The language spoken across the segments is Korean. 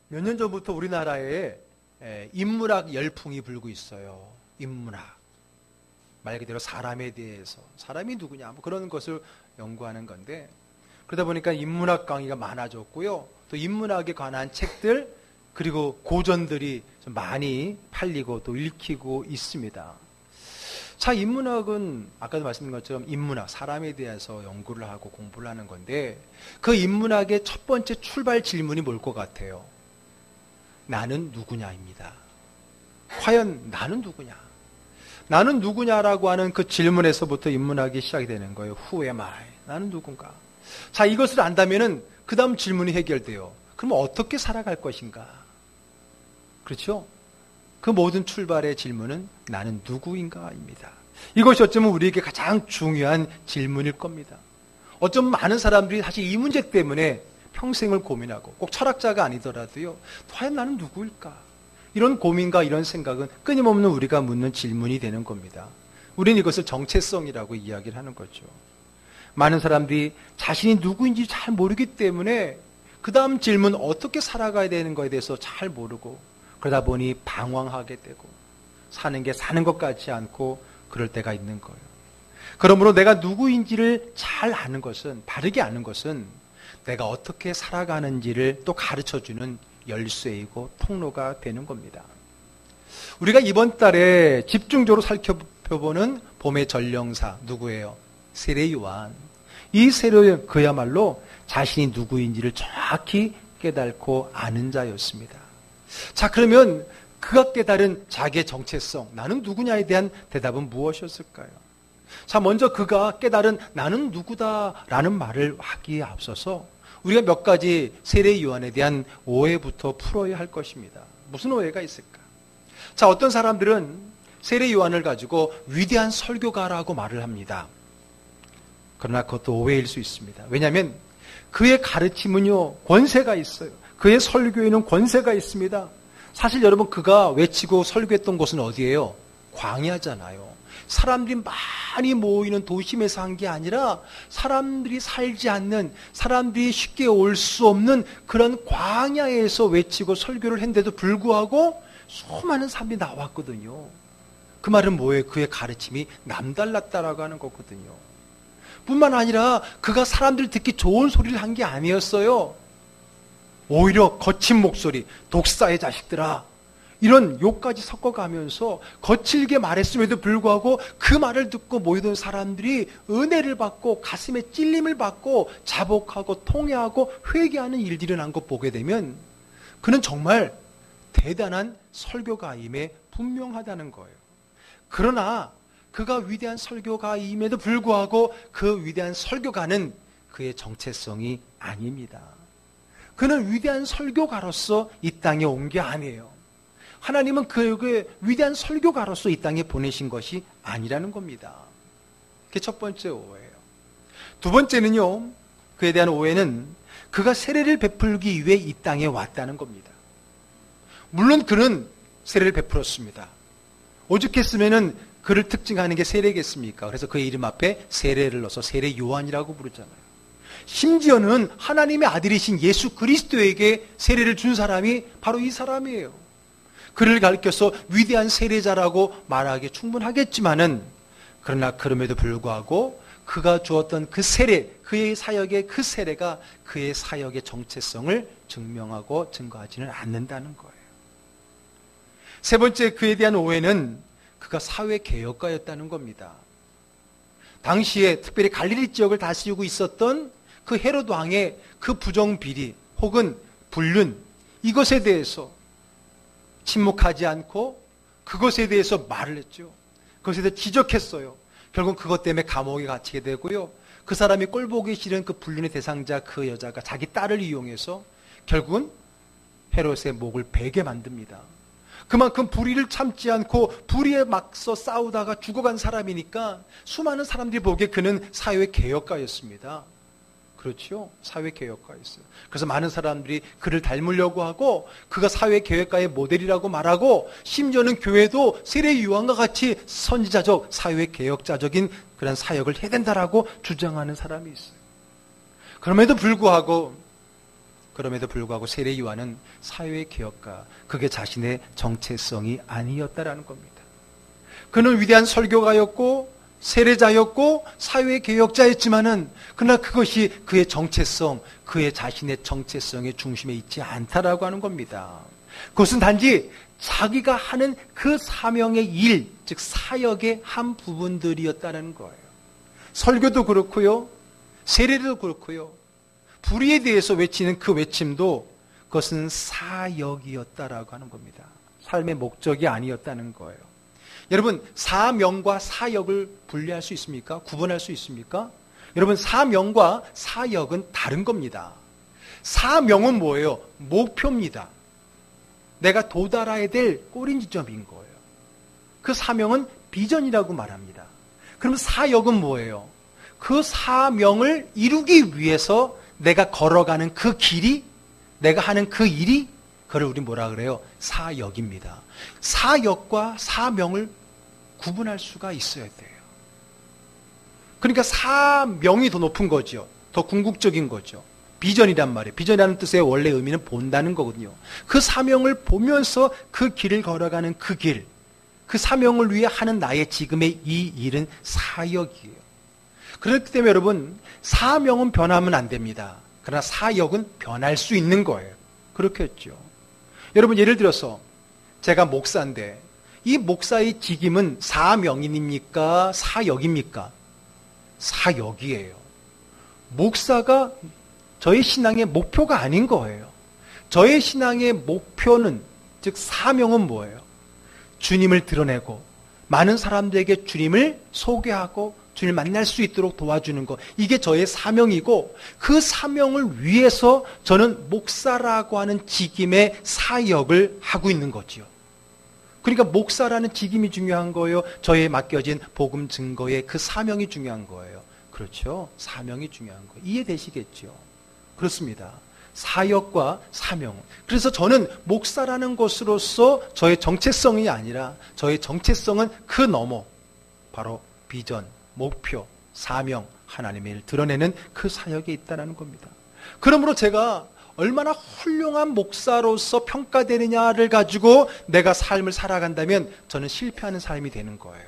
몇 년 전부터 우리나라에 인문학 열풍이 불고 있어요. 인문학. 말 그대로 사람에 대해서, 사람이 누구냐, 뭐 그런 것을 연구하는 건데, 그러다 보니까 인문학 강의가 많아졌고요. 또 인문학에 관한 책들, 그리고 고전들이 좀 많이 팔리고 또 읽히고 있습니다. 자, 인문학은 아까도 말씀드린 것처럼 인문학, 사람에 대해서 연구를 하고 공부를 하는 건데, 그 인문학의 첫 번째 출발 질문이 뭘 것 같아요? 나는 누구냐입니다. 과연 나는 누구냐? 나는 누구냐라고 하는 그 질문에서부터 인문학이 시작이 되는 거예요. Who am I? 나는 누군가? 자, 이것을 안다면은 그 다음 질문이 해결돼요. 그럼 어떻게 살아갈 것인가? 그렇죠? 그 모든 출발의 질문은 나는 누구인가입니다. 이것이 어쩌면 우리에게 가장 중요한 질문일 겁니다. 어쩌면 많은 사람들이 사실 이 문제 때문에 평생을 고민하고, 꼭 철학자가 아니더라도요, 과연 나는 누구일까? 이런 고민과 이런 생각은 끊임없는 우리가 묻는 질문이 되는 겁니다. 우리는 이것을 정체성이라고 이야기를 하는 거죠. 많은 사람들이 자신이 누구인지 잘 모르기 때문에 그 다음 질문, 어떻게 살아가야 되는 거에 대해서 잘 모르고, 그러다 보니 방황하게 되고, 사는 게 사는 것 같지 않고 그럴 때가 있는 거예요. 그러므로 내가 누구인지를 잘 아는 것은, 바르게 아는 것은 내가 어떻게 살아가는지를 또 가르쳐주는 열쇠이고 통로가 되는 겁니다. 우리가 이번 달에 집중적으로 살펴보는 봄의 전령사 누구예요? 세례요한. 이 세례요한 그야말로 자신이 누구인지를 정확히 깨닫고 아는 자였습니다. 자, 그러면 그가 깨달은 자기의 정체성, 나는 누구냐에 대한 대답은 무엇이었을까요? 자, 먼저 그가 깨달은 나는 누구다라는 말을 하기에 앞서서 우리가 몇 가지 세례 요한에 대한 오해부터 풀어야 할 것입니다. 무슨 오해가 있을까? 자, 어떤 사람들은 세례 요한을 가지고 위대한 설교가라고 말을 합니다. 그러나 그것도 오해일 수 있습니다. 왜냐하면 그의 가르침은요, 권세가 있어요. 그의 설교에는 권세가 있습니다. 사실 여러분, 그가 외치고 설교했던 곳은 어디예요? 광야잖아요. 사람들이 많이 모이는 도심에서 한 게 아니라 사람들이 살지 않는, 사람들이 쉽게 올 수 없는 그런 광야에서 외치고 설교를 했는데도 불구하고 수많은 사람들이 나왔거든요. 그 말은 뭐예요? 그의 가르침이 남달랐다라고 하는 거거든요. 뿐만 아니라 그가 사람들 듣기 좋은 소리를 한 게 아니었어요. 오히려 거친 목소리, 독사의 자식들아, 이런 욕까지 섞어가면서 거칠게 말했음에도 불구하고 그 말을 듣고 모이던 사람들이 은혜를 받고 가슴에 찔림을 받고 자복하고 통회하고 회개하는 일들이 일어난 것 보게 되면 그는 정말 대단한 설교가임에 분명하다는 거예요. 그러나 그가 위대한 설교가임에도 불구하고 그 위대한 설교가는 그의 정체성이 아닙니다. 그는 위대한 설교가로서 이 땅에 온 게 아니에요. 하나님은 그에게 위대한 설교가로서 이 땅에 보내신 것이 아니라는 겁니다. 그게 첫 번째 오해예요. 두 번째는요, 그에 대한 오해는 그가 세례를 베풀기 위해 이 땅에 왔다는 겁니다. 물론 그는 세례를 베풀었습니다. 오죽했으면은 그를 특징하는 게 세례겠습니까? 그래서 그의 이름 앞에 세례를 넣어서 세례 요한이라고 부르잖아요. 심지어는 하나님의 아들이신 예수 그리스도에게 세례를 준 사람이 바로 이 사람이에요. 그를 가리켜서 위대한 세례자라고 말하기 충분하겠지만은, 그러나 그럼에도 불구하고 그가 주었던 그 세례, 그의 사역의 그 세례가 그의 사역의 정체성을 증명하고 증거하지는 않는다는 거예요. 세 번째, 그에 대한 오해는 그가 사회개혁가였다는 겁니다. 당시에 특별히 갈릴리 지역을 다스리고 있었던 그 헤롯 왕의 그 부정비리 혹은 불륜, 이것에 대해서 침묵하지 않고 그것에 대해서 말을 했죠. 그것에 대해서 지적했어요. 결국 그것 때문에 감옥에 갇히게 되고요. 그 사람이 꼴보기 싫은 그 불륜의 대상자 그 여자가 자기 딸을 이용해서 결국은 헤롯의 목을 베게 만듭니다. 그만큼 불의를 참지 않고 불의에 맞서 싸우다가 죽어간 사람이니까 수많은 사람들이 보기에 그는 사회개혁가였습니다. 그렇죠? 사회개혁가였어요. 그래서 많은 사람들이 그를 닮으려고 하고 그가 사회개혁가의 모델이라고 말하고 심지어는 교회도 세례 요한과 같이 선지자적, 사회개혁자적인 그런 사역을 해야 된다라고 주장하는 사람이 있어요. 그럼에도 불구하고 그럼에도 불구하고 세례 요한은 사회 개혁가, 그게 자신의 정체성이 아니었다라는 겁니다. 그는 위대한 설교가였고 세례자였고 사회 개혁자였지만은 그러나 그것이 그의 정체성, 그의 자신의 정체성의 중심에 있지 않다라고 하는 겁니다. 그것은 단지 자기가 하는 그 사명의 일, 즉 사역의 한 부분들이었다는 거예요. 설교도 그렇고요, 세례도 그렇고요, 불의에 대해서 외치는 그 외침도 그것은 사역이었다라고 하는 겁니다. 삶의 목적이 아니었다는 거예요. 여러분, 사명과 사역을 분리할 수 있습니까? 구분할 수 있습니까? 여러분, 사명과 사역은 다른 겁니다. 사명은 뭐예요? 목표입니다. 내가 도달해야 될 꼬린 지점인 거예요. 그 사명은 비전이라고 말합니다. 그럼 사역은 뭐예요? 그 사명을 이루기 위해서 내가 걸어가는 그 길이, 내가 하는 그 일이, 그걸 우리 뭐라 그래요? 사역입니다. 사역과 사명을 구분할 수가 있어야 돼요. 그러니까 사명이 더 높은 거죠. 더 궁극적인 거죠. 비전이란 말이에요. 비전이라는 뜻의 원래 의미는 본다는 거거든요. 그 사명을 보면서 그 길을 걸어가는 그 길, 그 사명을 위해 하는 나의 지금의 이 일은 사역이에요. 그렇기 때문에 여러분, 사명은 변하면 안 됩니다. 그러나 사역은 변할 수 있는 거예요. 그렇겠죠. 여러분, 예를 들어서 제가 목사인데 이 목사의 직임은 사명인입니까? 사역입니까? 사역이에요. 목사가 저의 신앙의 목표가 아닌 거예요. 저의 신앙의 목표는, 즉 사명은 뭐예요? 주님을 드러내고 많은 사람들에게 주님을 소개하고 주님을 만날 수 있도록 도와주는 것, 이게 저의 사명이고, 그 사명을 위해서 저는 목사라고 하는 직임의 사역을 하고 있는 거지요. 그러니까 목사라는 직임이 중요한 거예요? 저에 맡겨진 복음 증거의 그 사명이 중요한 거예요? 그렇죠. 사명이 중요한 거예요. 이해되시겠죠? 그렇습니다. 사역과 사명. 그래서 저는 목사라는 것으로서 저의 정체성이 아니라 저의 정체성은 그 너머, 바로 비전, 목표, 사명, 하나님의 일 드러내는 그 사역에 있다는 겁니다. 그러므로 제가 얼마나 훌륭한 목사로서 평가되느냐를 가지고 내가 삶을 살아간다면 저는 실패하는 삶이 되는 거예요.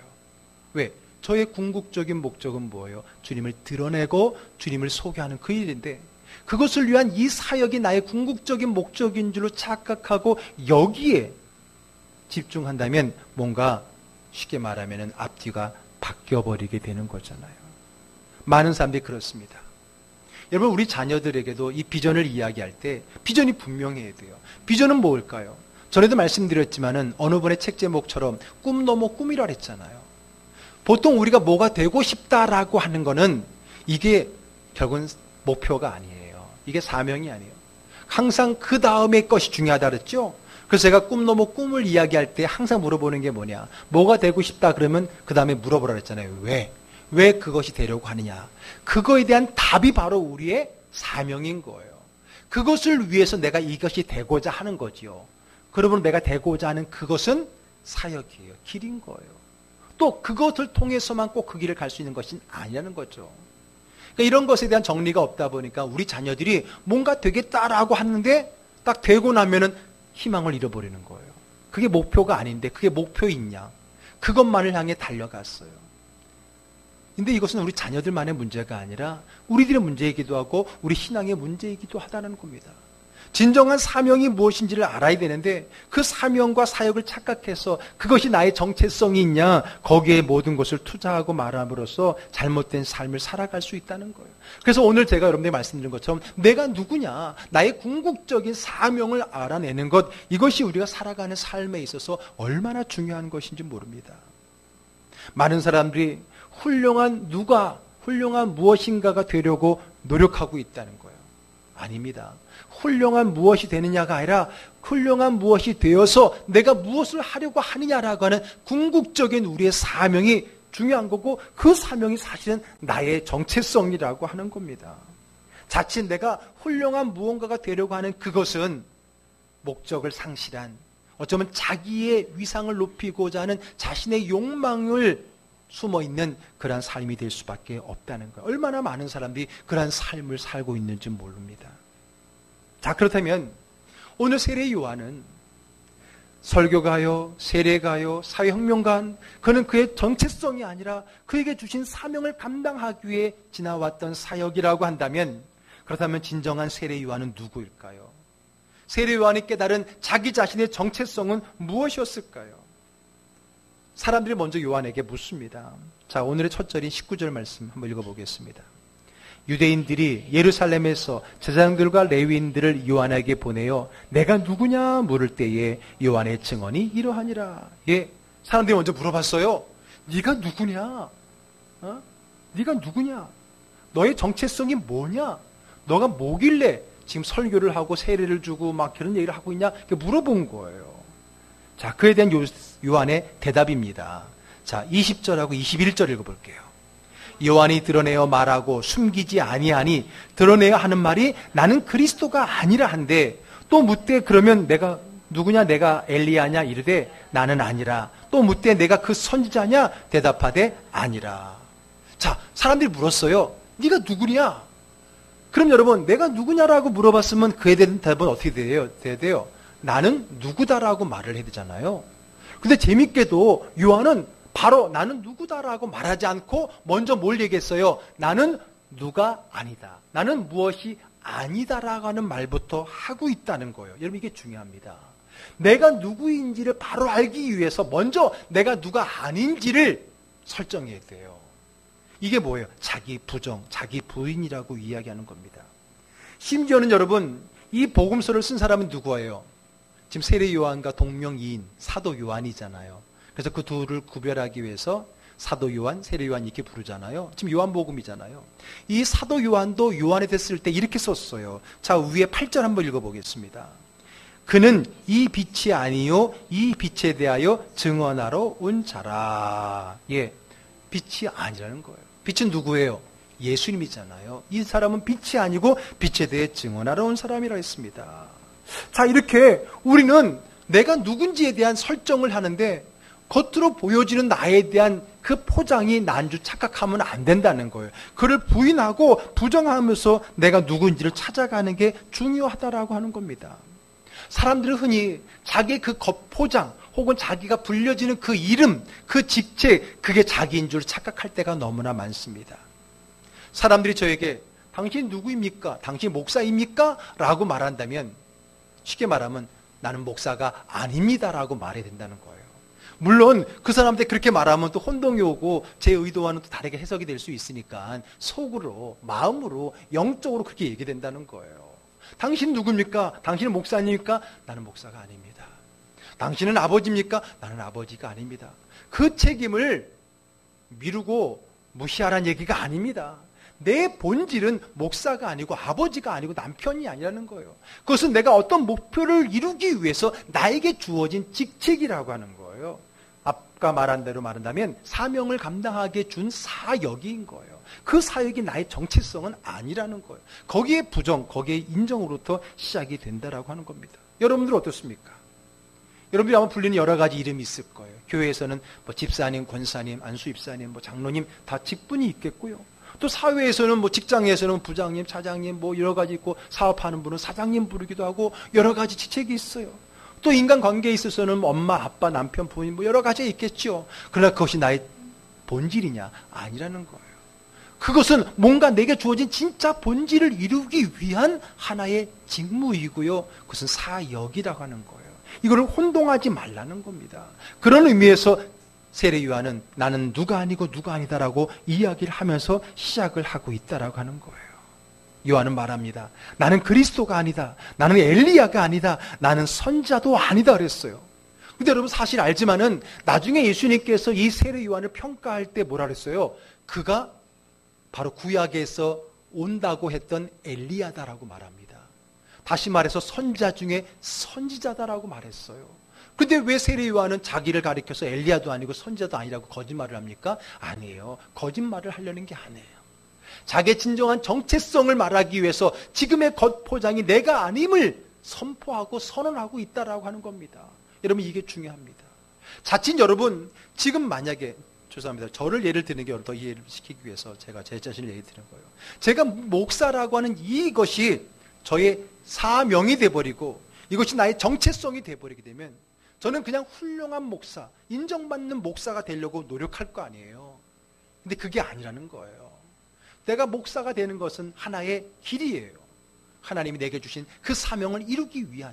왜? 저의 궁극적인 목적은 뭐예요? 주님을 드러내고 주님을 소개하는 그 일인데, 그것을 위한 이 사역이 나의 궁극적인 목적인 줄로 착각하고 여기에 집중한다면 뭔가 쉽게 말하면 앞뒤가 바뀌어버리게 되는 거잖아요. 많은 사람들이 그렇습니다. 여러분, 우리 자녀들에게도 이 비전을 이야기할 때 비전이 분명해야 돼요. 비전은 뭘까요? 전에도 말씀드렸지만은 어느 분의 책 제목처럼 꿈 넘어 꿈이라 했잖아요. 보통 우리가 뭐가 되고 싶다라고 하는 거는 이게 결국은 목표가 아니에요. 이게 사명이 아니에요. 항상 그 다음의 것이 중요하다 그랬죠? 그래서 제가 꿈 넘어 꿈을 이야기할 때 항상 물어보는 게 뭐냐? 뭐가 되고 싶다 그러면 그 다음에 물어보라 그랬잖아요. 왜? 왜 그것이 되려고 하느냐? 그거에 대한 답이 바로 우리의 사명인 거예요. 그것을 위해서 내가 이것이 되고자 하는 거지요. 그러면 내가 되고자 하는 그것은 사역이에요. 길인 거예요. 또 그것을 통해서만 꼭 그 길을 갈 수 있는 것은 아니라는 거죠. 그러니까 이런 것에 대한 정리가 없다 보니까 우리 자녀들이 뭔가 되겠다라고 하는데 딱 되고 나면은 희망을 잃어버리는 거예요. 그게 목표가 아닌데 그게 목표있냐? 그것만을 향해 달려갔어요. 근데 이것은 우리 자녀들만의 문제가 아니라 우리들의 문제이기도 하고 우리 신앙의 문제이기도 하다는 겁니다. 진정한 사명이 무엇인지를 알아야 되는데 그 사명과 사역을 착각해서 그것이 나의 정체성이 있냐, 거기에 모든 것을 투자하고 말함으로써 잘못된 삶을 살아갈 수 있다는 거예요. 그래서 오늘 제가 여러분들에게 말씀드린 것처럼 내가 누구냐, 나의 궁극적인 사명을 알아내는 것, 이것이 우리가 살아가는 삶에 있어서 얼마나 중요한 것인지 모릅니다. 많은 사람들이 훌륭한 무엇인가가 되려고 노력하고 있다는 거예요. 아닙니다. 훌륭한 무엇이 되느냐가 아니라 훌륭한 무엇이 되어서 내가 무엇을 하려고 하느냐라고 하는 궁극적인 우리의 사명이 중요한 거고, 그 사명이 사실은 나의 정체성이라고 하는 겁니다. 자칫 내가 훌륭한 무언가가 되려고 하는 그것은 목적을 상실한, 어쩌면 자기의 위상을 높이고자 하는 자신의 욕망을 숨어있는 그러한 삶이 될 수밖에 없다는 거예요. 얼마나 많은 사람들이 그러한 삶을 살고 있는지 모릅니다. 자, 그렇다면 오늘 세례 요한은 설교가요, 세례가요, 사회혁명가, 그는 그의 정체성이 아니라 그에게 주신 사명을 감당하기 위해 지나왔던 사역이라고 한다면, 그렇다면 진정한 세례 요한은 누구일까요? 세례 요한이 깨달은 자기 자신의 정체성은 무엇이었을까요? 사람들이 먼저 요한에게 묻습니다. 자, 오늘의 첫 절인 19절 말씀 한번 읽어보겠습니다. 유대인들이 예루살렘에서 제사장들과 레위인들을 요한에게 보내어 내가 누구냐 물을 때에 요한의 증언이 이러하니라. 예, 사람들이 먼저 물어봤어요. 네가 누구냐? 네가 누구냐? 너의 정체성이 뭐냐? 너가 뭐길래 지금 설교를 하고 세례를 주고 막 그런 얘기를 하고 있냐? 이렇게 물어본 거예요. 자, 그에 대한 요한의 대답입니다. 자, 20절하고 21절 읽어볼게요. 요한이 드러내어 말하고 숨기지 아니하니 드러내야 하는 말이 나는 그리스도가 아니라 한데, 또 묻되 그러면 내가 누구냐? 내가 엘리야냐? 이르되 나는 아니라. 또 묻되 내가 그 선지자냐? 대답하되 아니라. 자, 사람들이 물었어요. 네가 누구냐? 그럼 여러분, 내가 누구냐라고 물어봤으면 그에 대한 대답은 어떻게 돼요? 나는 누구다라고 말을 해야 되잖아요. 근데 재밌게도 요한은 바로 나는 누구다라고 말하지 않고 먼저 뭘 얘기했어요? 나는 누가 아니다. 나는 무엇이 아니다라고 하는 말부터 하고 있다는 거예요. 여러분, 이게 중요합니다. 내가 누구인지를 바로 알기 위해서 먼저 내가 누가 아닌지를 설정해야 돼요. 이게 뭐예요? 자기 부정, 자기 부인이라고 이야기하는 겁니다. 심지어는 여러분, 이 복음서를 쓴 사람은 누구예요? 지금 세례 요한과 동명이인 사도 요한이잖아요. 그래서 그 둘을 구별하기 위해서 사도 요한, 세례 요한 이렇게 부르잖아요. 지금 요한복음이잖아요. 이 사도 요한도 요한에 됐을 때 이렇게 썼어요. 자, 위에 8절 한번 읽어보겠습니다. 그는 이 빛이 아니요 이 빛에 대하여 증언하러 온 자라. 예, 빛이 아니라는 거예요. 빛은 누구예요? 예수님이잖아요. 이 사람은 빛이 아니고 빛에 대해 증언하러 온 사람이라 했습니다. 자, 이렇게 우리는 내가 누군지에 대한 설정을 하는데 겉으로 보여지는 나에 대한 그 포장이 난 줄 착각하면 안 된다는 거예요. 그를 부인하고 부정하면서 내가 누군지를 찾아가는 게 중요하다라고 하는 겁니다. 사람들은 흔히 자기의 그 겉포장 혹은 자기가 불려지는 그 이름, 그 직책, 그게 자기인 줄 착각할 때가 너무나 많습니다. 사람들이 저에게 당신 누구입니까? 당신 목사입니까? 라고 말한다면, 쉽게 말하면 나는 목사가 아닙니다라고 말해야 된다는 거예요. 물론 그 사람한테 그렇게 말하면 또 혼동이 오고 제 의도와는 또 다르게 해석이 될 수 있으니까 속으로, 마음으로, 영적으로 그렇게 얘기된다는 거예요. 당신 누굽니까? 당신은 목사입니까? 나는 목사가 아닙니다. 당신은 아버지입니까? 나는 아버지가 아닙니다. 그 책임을 미루고 무시하라는 얘기가 아닙니다. 내 본질은 목사가 아니고 아버지가 아니고 남편이 아니라는 거예요. 그것은 내가 어떤 목표를 이루기 위해서 나에게 주어진 직책이라고 하는 거예요. 아까 말한 대로 말한다면 사명을 감당하게 준 사역인 거예요. 그 사역이 나의 정체성은 아니라는 거예요. 거기에 부정, 거기에 인정으로부터 시작이 된다라고 하는 겁니다. 여러분들 어떻습니까? 여러분들이 아마 불리는 여러 가지 이름이 있을 거예요. 교회에서는 뭐 집사님, 권사님, 안수입사님, 뭐 장로님 다 직분이 있겠고요. 또 사회에서는 뭐 직장에서는 부장님, 차장님 뭐 여러 가지 있고, 사업하는 분은 사장님 부르기도 하고 여러 가지 직책이 있어요. 또 인간관계에 있어서는 엄마, 아빠, 남편, 부인 뭐 여러 가지 있겠죠. 그러나 그것이 나의 본질이냐? 아니라는 거예요. 그것은 뭔가 내게 주어진 진짜 본질을 이루기 위한 하나의 직무이고요. 그것은 사역이라고 하는 거예요. 이거를 혼동하지 말라는 겁니다. 그런 의미에서 세례 요한은 나는 누가 아니고 누가 아니다라고 이야기를 하면서 시작을 하고 있다라고 하는 거예요. 요한은 말합니다. 나는 그리스도가 아니다. 나는 엘리야가 아니다. 나는 선지자도 아니다 그랬어요. 근데 여러분 사실 알지만은 나중에 예수님께서 이 세례 요한을 평가할 때 뭐라 그랬어요? 그가 바로 구약에서 온다고 했던 엘리야다라고 말합니다. 다시 말해서 선지자 중에 선지자다라고 말했어요. 근데 왜 세례 요한은 자기를 가리켜서 엘리야도 아니고 선지자도 아니라고 거짓말을 합니까? 아니에요. 거짓말을 하려는 게 아니에요. 자기의 진정한 정체성을 말하기 위해서 지금의 겉포장이 내가 아님을 선포하고 선언하고 있다라고 하는 겁니다. 여러분 이게 중요합니다. 자칫 여러분 지금 만약에 죄송합니다. 저를 예를 드는 게 더 이해를 시키기 위해서 제가 제 자신을 예를 드는 거예요. 제가 목사라고 하는 이것이 저의 사명이 돼버리고 이것이 나의 정체성이 돼버리게 되면 저는 그냥 훌륭한 목사, 인정받는 목사가 되려고 노력할 거 아니에요. 근데 그게 아니라는 거예요. 내가 목사가 되는 것은 하나의 길이에요. 하나님이 내게 주신 그 사명을 이루기 위한,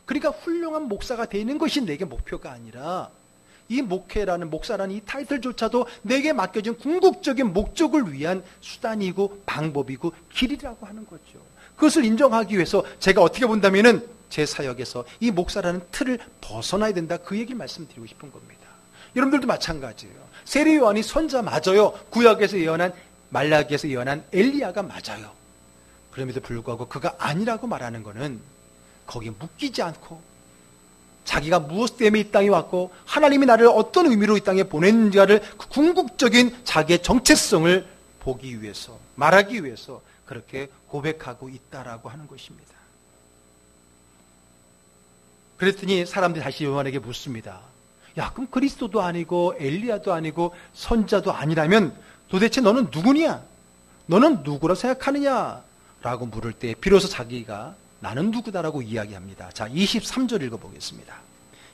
그러니까 훌륭한 목사가 되는 것이 내게 목표가 아니라 이 목회라는, 목사라는 이 타이틀조차도 내게 맡겨진 궁극적인 목적을 위한 수단이고 방법이고 길이라고 하는 거죠. 그것을 인정하기 위해서 제가 어떻게 본다면은 제 사역에서 이 목사라는 틀을 벗어나야 된다, 그 얘기를 말씀드리고 싶은 겁니다. 여러분들도 마찬가지예요. 세례 요한이 선자 맞아요. 구약에서 예언한, 말라기에서 예언한 엘리야가 맞아요. 그럼에도 불구하고 그가 아니라고 말하는 것은 거기에 묶이지 않고 자기가 무엇 때문에 이 땅에 왔고 하나님이 나를 어떤 의미로 이 땅에 보냈는지를 그 궁극적인 자기의 정체성을 보기 위해서, 말하기 위해서 그렇게 고백하고 있다라고 하는 것입니다. 그랬더니 사람들이 다시 요한에게 묻습니다. 야, 그럼 그리스도도 아니고 엘리야도 아니고 선자도 아니라면 도대체 너는 누구냐? 너는 누구라 생각하느냐? 라고 물을 때 비로소 자기가 나는 누구다라고 이야기합니다. 자, 23절 읽어보겠습니다.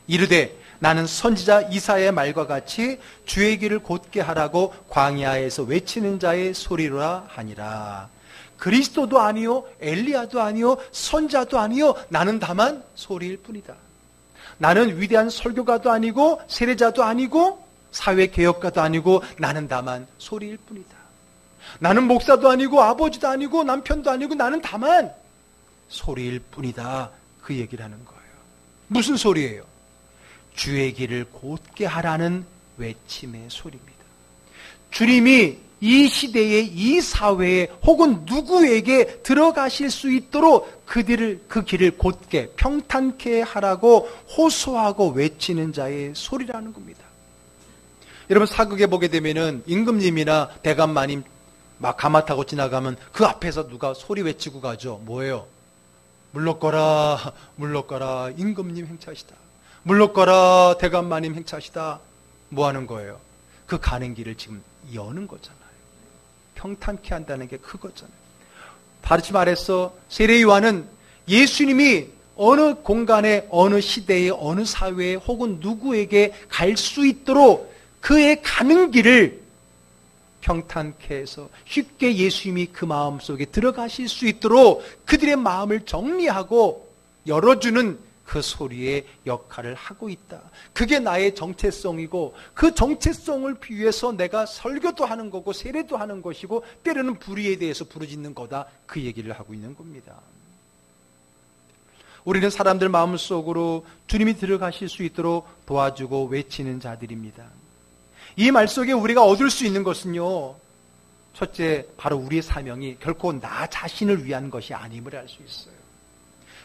이르되 나는 선지자 이사야의 말과 같이 주의 길을 곧게 하라고 광야에서 외치는 자의 소리라 하니라. 그리스도도 아니요 엘리야도 아니요 선자도 아니요 나는 다만 소리일 뿐이다. 나는 위대한 설교가도 아니고 세례자도 아니고 사회개혁가도 아니고 나는 다만 소리일 뿐이다. 나는 목사도 아니고 아버지도 아니고 남편도 아니고 나는 다만 소리일 뿐이다. 그 얘기를 하는 거예요. 무슨 소리예요? 주의 길을 곧게 하라는 외침의 소리입니다. 주님이 이 시대에, 이 사회에 혹은 누구에게 들어가실 수 있도록 그 길을 곧게 평탄케 하라고 호소하고 외치는 자의 소리라는 겁니다. 여러분, 사극에 보게 되면은 임금님이나 대감마님 막 가마 타고 지나가면 그 앞에서 누가 소리 외치고 가죠. 뭐예요? 물러거라, 물러거라, 임금님 행차시다. 물러거라, 대감마님 행차시다. 뭐 하는 거예요? 그 가는 길을 지금 여는 거잖아요. 평탄케 한다는 게 그거잖아요. 다시 말해서 세례 요한은 예수님이 어느 공간에, 어느 시대에, 어느 사회에 혹은 누구에게 갈 수 있도록 그의 가는 길을 평탄케 해서 쉽게 예수님이 그 마음속에 들어가실 수 있도록 그들의 마음을 정리하고 열어주는 그 소리의 역할을 하고 있다. 그게 나의 정체성이고 그 정체성을 위해서 내가 설교도 하는 거고 세례도 하는 것이고 때로는 불의에 대해서 부르짖는 거다. 그 얘기를 하고 있는 겁니다. 우리는 사람들 마음속으로 주님이 들어가실 수 있도록 도와주고 외치는 자들입니다. 이 말 속에 우리가 얻을 수 있는 것은요, 첫째, 바로 우리의 사명이 결코 나 자신을 위한 것이 아님을 알 수 있어요.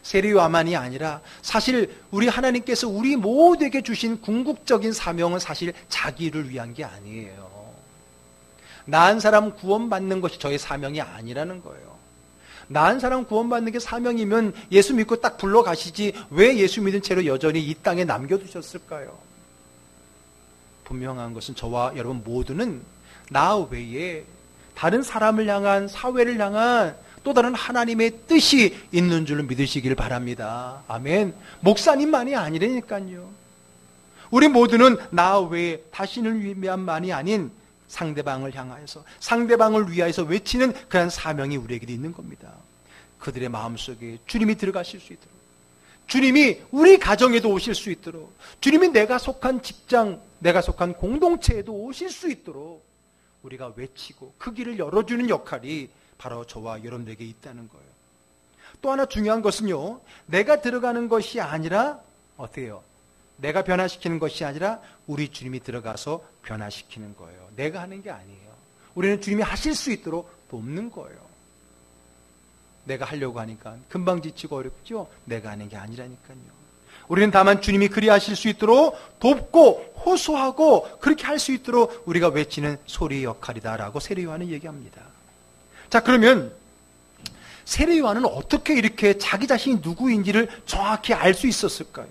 세례요한만이 아니라 사실 우리 하나님께서 우리 모두에게 주신 궁극적인 사명은 사실 자기를 위한 게 아니에요. 나은 사람 구원받는 것이 저의 사명이 아니라는 거예요. 나은 사람 구원받는 게 사명이면 예수 믿고 딱 불러가시지 왜 예수 믿은 채로 여전히 이 땅에 남겨두셨을까요? 분명한 것은 저와 여러분 모두는 나 외에 다른 사람을 향한, 사회를 향한 또 다른 하나님의 뜻이 있는 줄로 믿으시길 바랍니다. 아멘. 목사님만이 아니라니까요. 우리 모두는 나 외에 자신을 위한만이 아닌 상대방을 향하여서, 상대방을 위하여서 외치는 그런 사명이 우리에게도 있는 겁니다. 그들의 마음속에 주님이 들어가실 수 있도록, 주님이 우리 가정에도 오실 수 있도록, 주님이 내가 속한 직장, 내가 속한 공동체에도 오실 수 있도록 우리가 외치고 그 길을 열어주는 역할이 바로 저와 여러분들에게 있다는 거예요. 또 하나 중요한 것은요, 내가 들어가는 것이 아니라 어떻게 해요? 내가 변화시키는 것이 아니라 우리 주님이 들어가서 변화시키는 거예요. 내가 하는 게 아니에요. 우리는 주님이 하실 수 있도록 돕는 거예요. 내가 하려고 하니까 금방 지치고 어렵죠? 내가 하는 게 아니라니까요. 우리는 다만 주님이 그리하실 수 있도록 돕고 호소하고 그렇게 할 수 있도록 우리가 외치는 소리의 역할이다라고 세례 요한은 얘기합니다. 자, 그러면 세례 요한은 어떻게 이렇게 자기 자신이 누구인지를 정확히 알 수 있었을까요?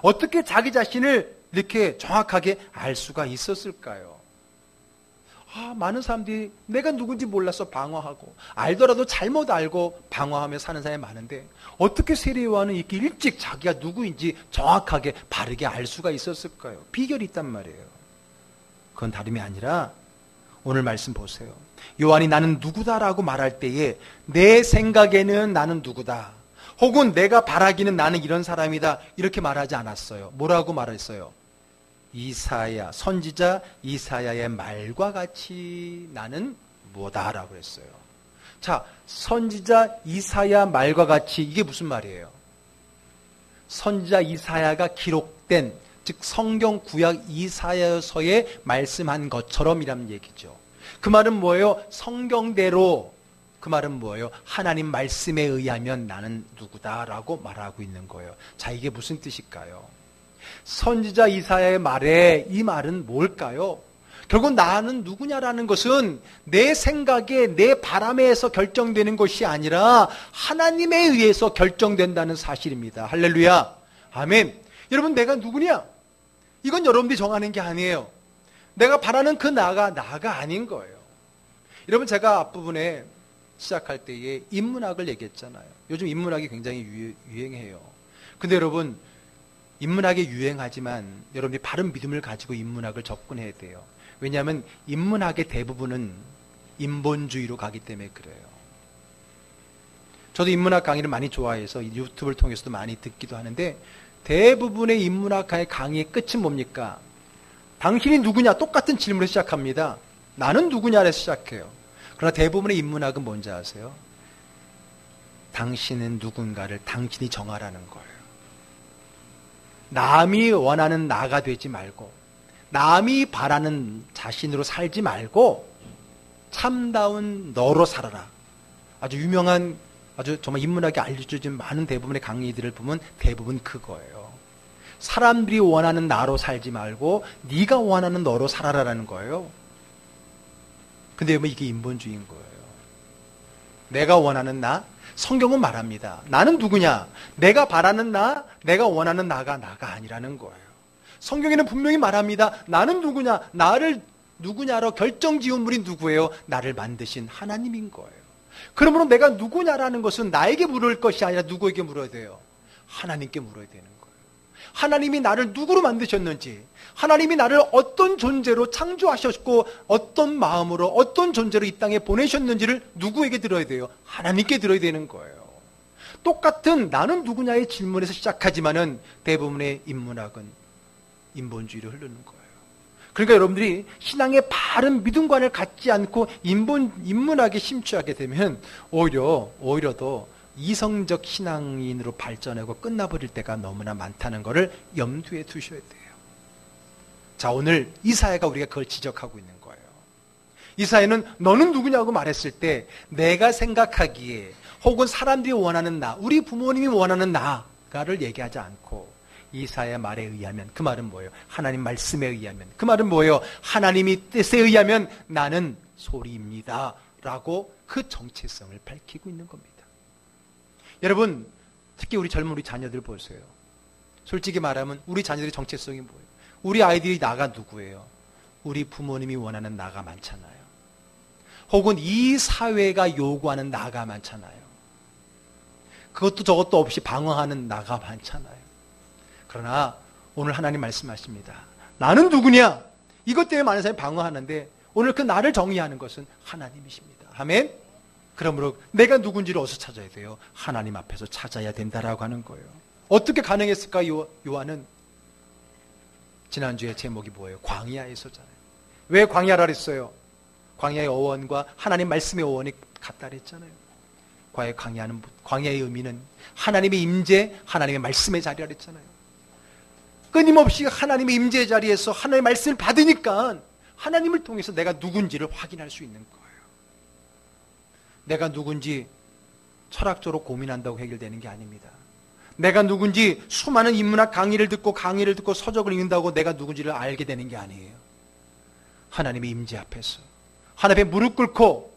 어떻게 자기 자신을 이렇게 정확하게 알 수가 있었을까요? 많은 사람들이 내가 누군지 몰라서 방황하고 알더라도 잘못 알고 방황하며 사는 사람이 많은데 어떻게 세례 요한은 이렇게 일찍 자기가 누구인지 정확하게 바르게 알 수가 있었을까요? 비결이 있단 말이에요. 그건 다름이 아니라 오늘 말씀 보세요. 요한이 나는 누구다라고 말할 때에 내 생각에는 나는 누구다, 혹은 내가 바라기는 나는 이런 사람이다, 이렇게 말하지 않았어요. 뭐라고 말했어요? 이사야, 선지자 이사야의 말과 같이 나는 뭐다라고 했어요. 자, 선지자 이사야 말과 같이, 이게 무슨 말이에요? 선지자 이사야가 기록된, 즉 성경 구약 이사야서에 말씀한 것처럼이란 얘기죠. 그 말은 뭐예요? 성경대로, 그 말은 뭐예요? 하나님 말씀에 의하면 나는 누구다라고 말하고 있는 거예요. 자, 이게 무슨 뜻일까요? 선지자 이사야의 말에 이 말은 뭘까요? 결국 나는 누구냐라는 것은 내 생각에, 내 바람에서 결정되는 것이 아니라 하나님에 의해서 결정된다는 사실입니다. 할렐루야, 아멘. 여러분, 내가 누구냐? 이건 여러분들이 정하는 게 아니에요. 내가 바라는 그 나가 아닌 거예요. 여러분, 제가 앞부분에 시작할 때에 인문학을 얘기했잖아요. 요즘 인문학이 굉장히 유행해요. 근데 여러분, 인문학이 유행하지만 여러분이 바른 믿음을 가지고 인문학을 접근해야 돼요. 왜냐하면 인문학의 대부분은 인본주의로 가기 때문에 그래요. 저도 인문학 강의를 많이 좋아해서 유튜브를 통해서도 많이 듣기도 하는데, 대부분의 인문학 강의의 끝은 뭡니까? 당신이 누구냐? 똑같은 질문을 시작합니다. 나는 누구냐를 시작해요. 그러나 대부분의 인문학은 뭔지 아세요? 당신은 누군가를 당신이 정하라는 거예요. 남이 원하는 나가 되지 말고, 남이 바라는 자신으로 살지 말고 참다운 너로 살아라. 아주 유명한, 아주 정말 인문학이 알려주진 많은 대부분의 강의들을 보면 대부분 그거예요. 사람들이 원하는 나로 살지 말고 네가 원하는 너로 살아라라는 거예요. 근데 여러분, 이게 인본주의인 거예요. 내가 원하는 나, 성경은 말합니다. 나는 누구냐? 내가 바라는 나, 내가 원하는 나가 아니라는 거예요. 성경에는 분명히 말합니다. 나는 누구냐? 나를 누구냐로 결정지은 분이 누구예요? 나를 만드신 하나님인 거예요. 그러므로 내가 누구냐라는 것은 나에게 물을 것이 아니라 누구에게 물어야 돼요? 하나님께 물어야 되는 거예요. 하나님이 나를 누구로 만드셨는지, 하나님이 나를 어떤 존재로 창조하셨고 어떤 마음으로, 어떤 존재로 이 땅에 보내셨는지를 누구에게 들어야 돼요? 하나님께 들어야 되는 거예요. 똑같은 나는 누구냐의 질문에서 시작하지만은 대부분의 인문학은 인본주의로 흐르는 거예요. 그러니까 여러분들이 신앙의 바른 믿음관을 갖지 않고 인문학에 심취하게 되면 오히려 더 이성적 신앙인으로 발전하고 끝나버릴 때가 너무나 많다는 것을 염두에 두셔야 돼요. 자, 오늘 이사야가 우리가 그걸 지적하고 있는 거예요. 이사야는 너는 누구냐고 말했을 때 내가 생각하기에, 혹은 사람들이 원하는 나, 우리 부모님이 원하는 나가를 얘기하지 않고 이사야 말에 의하면, 그 말은 뭐예요? 하나님 말씀에 의하면, 그 말은 뭐예요? 하나님이 뜻에 의하면 나는 소리입니다 라고 그 정체성을 밝히고 있는 겁니다. 여러분, 특히 우리 젊은 우리 자녀들 보세요. 솔직히 말하면 우리 자녀들의 정체성이 뭐예요? 우리 아이들이 나가 누구예요? 우리 부모님이 원하는 나가 많잖아요. 혹은 이 사회가 요구하는 나가 많잖아요. 그것도 저것도 없이 방황하는 나가 많잖아요. 그러나 오늘 하나님 말씀하십니다. 나는 누구냐? 이것 때문에 많은 사람이 방황하는데 오늘 그 나를 정의하는 것은 하나님이십니다. 아멘? 그러므로 내가 누군지를 어디서 찾아야 돼요? 하나님 앞에서 찾아야 된다라고 하는 거예요. 어떻게 가능했을까? 요한은 지난주에 제목이 뭐예요? 광야에서잖아요. 왜 광야라 그랬어요? 광야의 어원과 하나님 말씀의 어원이 같다 그랬잖아요. 광야의 의미는 하나님의 임재, 하나님의 말씀의 자리라 그랬잖아요. 끊임없이 하나님의 임재의 자리에서 하나님의 말씀을 받으니까 하나님을 통해서 내가 누군지를 확인할 수 있는 거예요. 내가 누군지 철학적으로 고민한다고 해결되는 게 아닙니다. 내가 누군지 수많은 인문학 강의를 듣고 서적을 읽는다고 내가 누군지를 알게 되는 게 아니에요. 하나님의 임재 앞에서 하나님 앞에 무릎 꿇고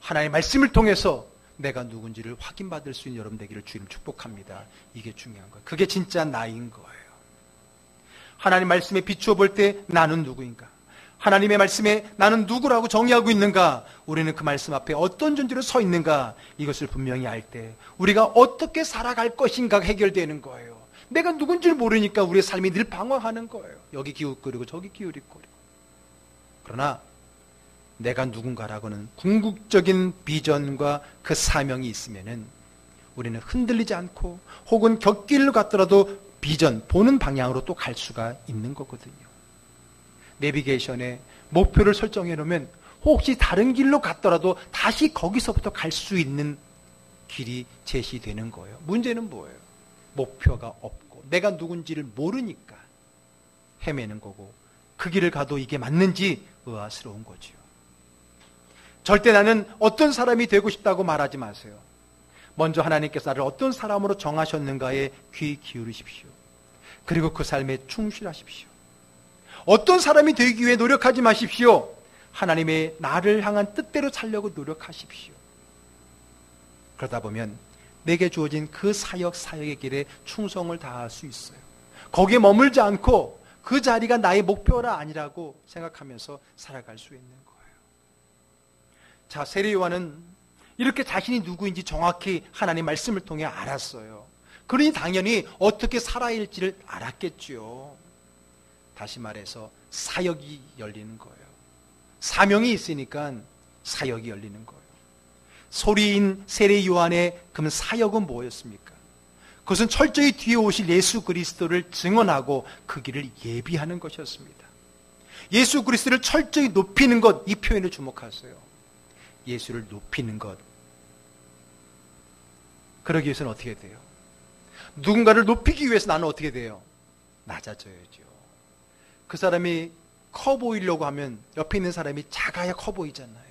하나님의 말씀을 통해서 내가 누군지를 확인받을 수 있는 여러분 되기를 주님 축복합니다. 이게 중요한 거예요. 그게 진짜 나인 거예요. 하나님 말씀에 비추어 볼 때 나는 누구인가? 하나님의 말씀에 나는 누구라고 정의하고 있는가, 우리는 그 말씀 앞에 어떤 존재로 서 있는가, 이것을 분명히 알 때 우리가 어떻게 살아갈 것인가가 해결되는 거예요. 내가 누군지를 모르니까 우리의 삶이 늘 방황하는 거예요. 여기 기웃거리고 저기 기웃거리고. 그러나 내가 누군가라고는 궁극적인 비전과 그 사명이 있으면은 우리는 흔들리지 않고 혹은 곁길로 갔더라도 비전, 보는 방향으로 또 갈 수가 있는 거거든요. 내비게이션에 목표를 설정해 놓으면 혹시 다른 길로 갔더라도 다시 거기서부터 갈 수 있는 길이 제시되는 거예요. 문제는 뭐예요? 목표가 없고 내가 누군지를 모르니까 헤매는 거고, 그 길을 가도 이게 맞는지 의아스러운 거죠. 절대 나는 어떤 사람이 되고 싶다고 말하지 마세요. 먼저 하나님께서 나를 어떤 사람으로 정하셨는가에 귀 기울이십시오. 그리고 그 삶에 충실하십시오. 어떤 사람이 되기 위해 노력하지 마십시오. 하나님의 나를 향한 뜻대로 살려고 노력하십시오. 그러다 보면 내게 주어진 그 사역의 길에 충성을 다할 수 있어요. 거기에 머물지 않고 그 자리가 나의 목표라 아니라고 생각하면서 살아갈 수 있는 거예요. 자, 세례 요한은 이렇게 자신이 누구인지 정확히 하나님의 말씀을 통해 알았어요. 그러니 당연히 어떻게 살아야 할지를 알았겠죠. 다시 말해서 사역이 열리는 거예요. 사명이 있으니까 사역이 열리는 거예요. 소리인 세례 요한의 그럼 사역은 뭐였습니까? 그것은 철저히 뒤에 오실 예수 그리스도를 증언하고 그 길을 예비하는 것이었습니다. 예수 그리스도를 철저히 높이는 것, 이 표현에 주목하세요. 예수를 높이는 것. 그러기 위해서는 어떻게 돼요? 누군가를 높이기 위해서 나는 어떻게 돼요? 낮아져야죠. 그 사람이 커 보이려고 하면 옆에 있는 사람이 작아야 커 보이잖아요.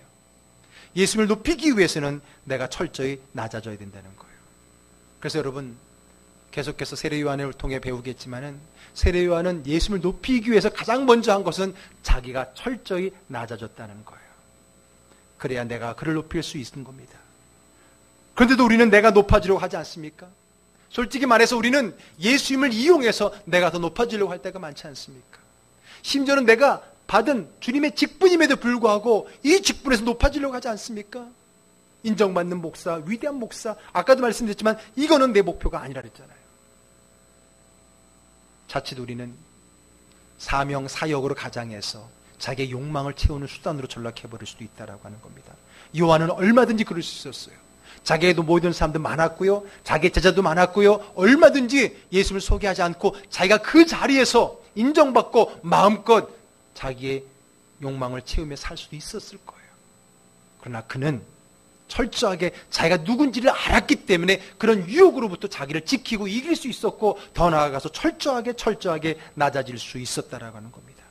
예수를 높이기 위해서는 내가 철저히 낮아져야 된다는 거예요. 그래서 여러분, 계속해서 세례 요한을 통해 배우겠지만은, 세례 요한은 예수를 높이기 위해서 가장 먼저 한 것은 자기가 철저히 낮아졌다는 거예요. 그래야 내가 그를 높일 수 있는 겁니다. 그런데도 우리는 내가 높아지려고 하지 않습니까? 솔직히 말해서 우리는 예수님을 이용해서 내가 더 높아지려고 할 때가 많지 않습니까? 심지어는 내가 받은 주님의 직분임에도 불구하고 이 직분에서 높아지려고 하지 않습니까? 인정받는 목사, 위대한 목사, 아까도 말씀드렸지만 이거는 내 목표가 아니라 그랬잖아요. 자칫 우리는 사명, 사역으로 가장해서 자기의 욕망을 채우는 수단으로 전락해버릴 수도 있다라고 하는 겁니다. 요한은 얼마든지 그럴 수 있었어요. 자기에도 모이던 사람도 많았고요, 자기의 제자도 많았고요, 얼마든지 예수를 소개하지 않고 자기가 그 자리에서 인정받고 마음껏 자기의 욕망을 채우며 살 수도 있었을 거예요. 그러나 그는 철저하게 자기가 누군지를 알았기 때문에 그런 유혹으로부터 자기를 지키고 이길 수 있었고, 더 나아가서 철저하게 낮아질 수 있었다라고 하는 겁니다.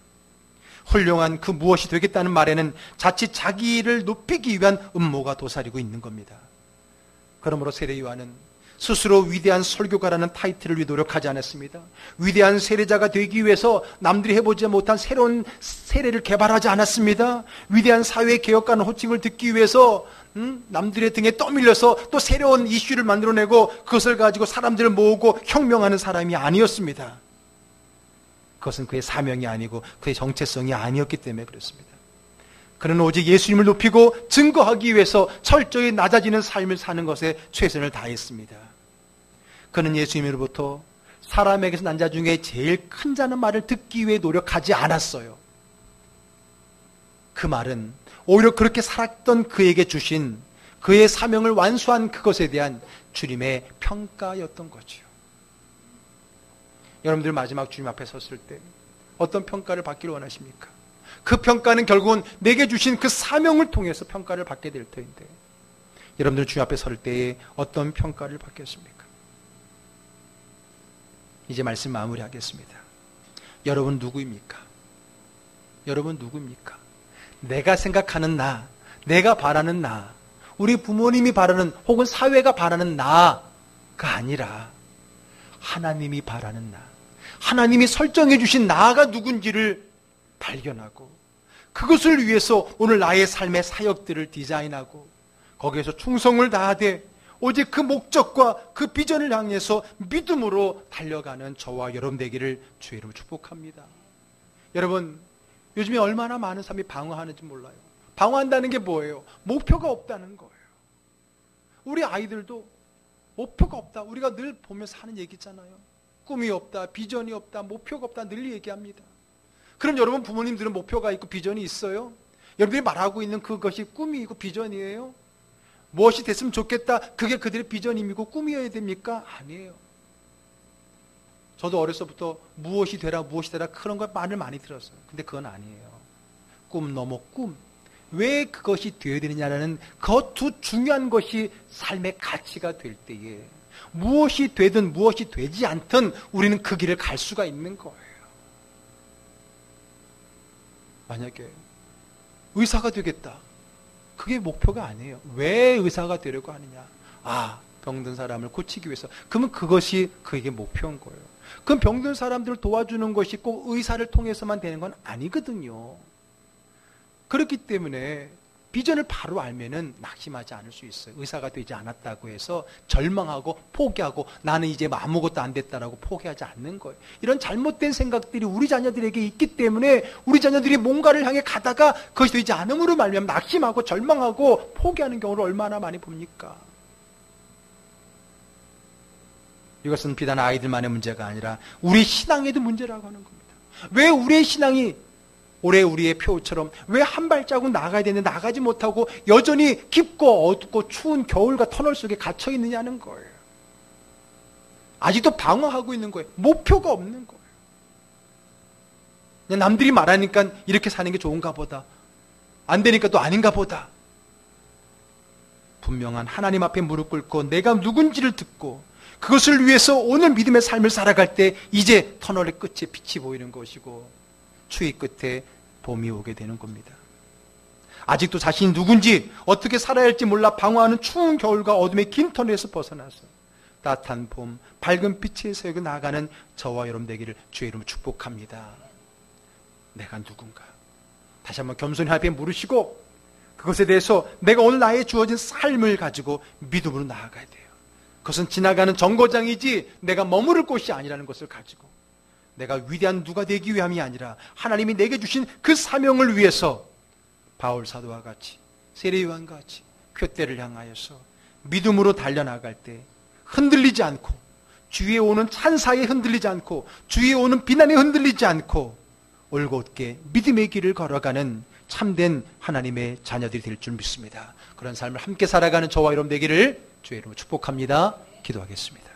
훌륭한 그 무엇이 되겠다는 말에는 자칫 자기를 높이기 위한 음모가 도사리고 있는 겁니다. 그러므로 세례 요한은 스스로 위대한 설교가라는 타이틀을 위해 노력하지 않았습니다. 위대한 세례자가 되기 위해서 남들이 해보지 못한 새로운 세례를 개발하지 않았습니다. 위대한 사회개혁가는 호칭을 듣기 위해서 남들의 등에 떠밀려서 또 새로운 이슈를 만들어내고 그것을 가지고 사람들을 모으고 혁명하는 사람이 아니었습니다. 그것은 그의 사명이 아니고 그의 정체성이 아니었기 때문에 그렇습니다. 그는 오직 예수님을 높이고 증거하기 위해서 철저히 낮아지는 삶을 사는 것에 최선을 다했습니다. 그는 예수님으로부터 사람에게서 난 자 중에 제일 큰 자는 말을 듣기 위해 노력하지 않았어요. 그 말은 오히려 그렇게 살았던 그에게 주신 그의 사명을 완수한 그것에 대한 주님의 평가였던 거죠. 여러분들 마지막 주님 앞에 섰을 때 어떤 평가를 받기를 원하십니까? 그 평가는 결국은 내게 주신 그 사명을 통해서 평가를 받게 될 터인데, 여러분들 주님 앞에 설 때에 어떤 평가를 받겠습니까? 이제 말씀 마무리하겠습니다. 여러분 누구입니까? 여러분 누구입니까? 내가 생각하는 나, 내가 바라는 나, 우리 부모님이 바라는 혹은 사회가 바라는 나가 아니라 하나님이 바라는 나, 하나님이 설정해 주신 나가 누군지를 발견하고 그것을 위해서 오늘 나의 삶의 사역들을 디자인하고 거기에서 충성을 다하되 오직 그 목적과 그 비전을 향해서 믿음으로 달려가는 저와 여러분 되기를 주의 이름으로 축복합니다. 여러분, 요즘에 얼마나 많은 사람이 방황하는지 몰라요. 방황한다는 게 뭐예요? 목표가 없다는 거예요. 우리 아이들도 목표가 없다. 우리가 늘 보면서 하는 얘기잖아요. 꿈이 없다, 비전이 없다, 목표가 없다 늘 얘기합니다. 그럼 여러분 부모님들은 목표가 있고 비전이 있어요? 여러분들이 말하고 있는 그것이 꿈이고 비전이에요? 무엇이 됐으면 좋겠다, 그게 그들의 비전이고 꿈이어야 됩니까? 아니에요. 저도 어려서부터 무엇이 되라 그런 걸 말을 많이 들었어요. 근데 그건 아니에요. 꿈 넘어 꿈. 왜 그것이 되어야 되느냐라는 그 두 중요한 것이 삶의 가치가 될 때에 무엇이 되든 무엇이 되지 않든 우리는 그 길을 갈 수가 있는 거예요. 만약에 의사가 되겠다, 그게 목표가 아니에요. 왜 의사가 되려고 하느냐? 병든 사람을 고치기 위해서. 그러면 그것이 그에게 목표인 거예요. 그럼 병든 사람들을 도와주는 것이 꼭 의사를 통해서만 되는 건 아니거든요. 그렇기 때문에 비전을 바로 알면은 낙심하지 않을 수 있어요. 의사가 되지 않았다고 해서 절망하고 포기하고 나는 이제 아무것도 안 됐다라고 포기하지 않는 거예요. 이런 잘못된 생각들이 우리 자녀들에게 있기 때문에 우리 자녀들이 뭔가를 향해 가다가 그것이 되지 않음으로 말미암아 낙심하고 절망하고 포기하는 경우를 얼마나 많이 봅니까? 이것은 비단 아이들만의 문제가 아니라 우리 신앙에도 문제라고 하는 겁니다. 왜 우리의 신앙이 올해 우리의 표처럼 왜 한 발자국 나가야 되는데 나가지 못하고 여전히 깊고 어둡고 추운 겨울과 터널 속에 갇혀 있느냐는 거예요. 아직도 방황하고 있는 거예요. 목표가 없는 거예요. 그냥 남들이 말하니까 이렇게 사는 게 좋은가 보다, 안 되니까 또 아닌가 보다. 분명한 하나님 앞에 무릎 꿇고 내가 누군지를 듣고 그것을 위해서 오늘 믿음의 삶을 살아갈 때 이제 터널의 끝에 빛이 보이는 것이고 추위 끝에 봄이 오게 되는 겁니다. 아직도 자신이 누군지 어떻게 살아야 할지 몰라 방황하는 추운 겨울과 어둠의 긴 터널에서 벗어나서 따뜻한 봄, 밝은 빛의 세계로 나아가는 저와 여러분 되기를 주의 이름으로 축복합니다. 내가 누군가? 다시 한번 겸손히 하나님 앞에 물으시고 그것에 대해서 내가 오늘 나의 주어진 삶을 가지고 믿음으로 나아가야 돼요. 그것은 지나가는 정거장이지 내가 머무를 곳이 아니라는 것을 가지고 내가 위대한 누가 되기 위함이 아니라 하나님이 내게 주신 그 사명을 위해서 바울 사도와 같이 세례 요한과 같이 푯대를 향하여서 믿음으로 달려나갈 때 흔들리지 않고 주위에 오는 찬사에 흔들리지 않고 주위에 오는 비난에 흔들리지 않고 올곧게 믿음의 길을 걸어가는 참된 하나님의 자녀들이 될 줄 믿습니다. 그런 삶을 함께 살아가는 저와 여러분 되기를 주의 이름으로 축복합니다. 기도하겠습니다.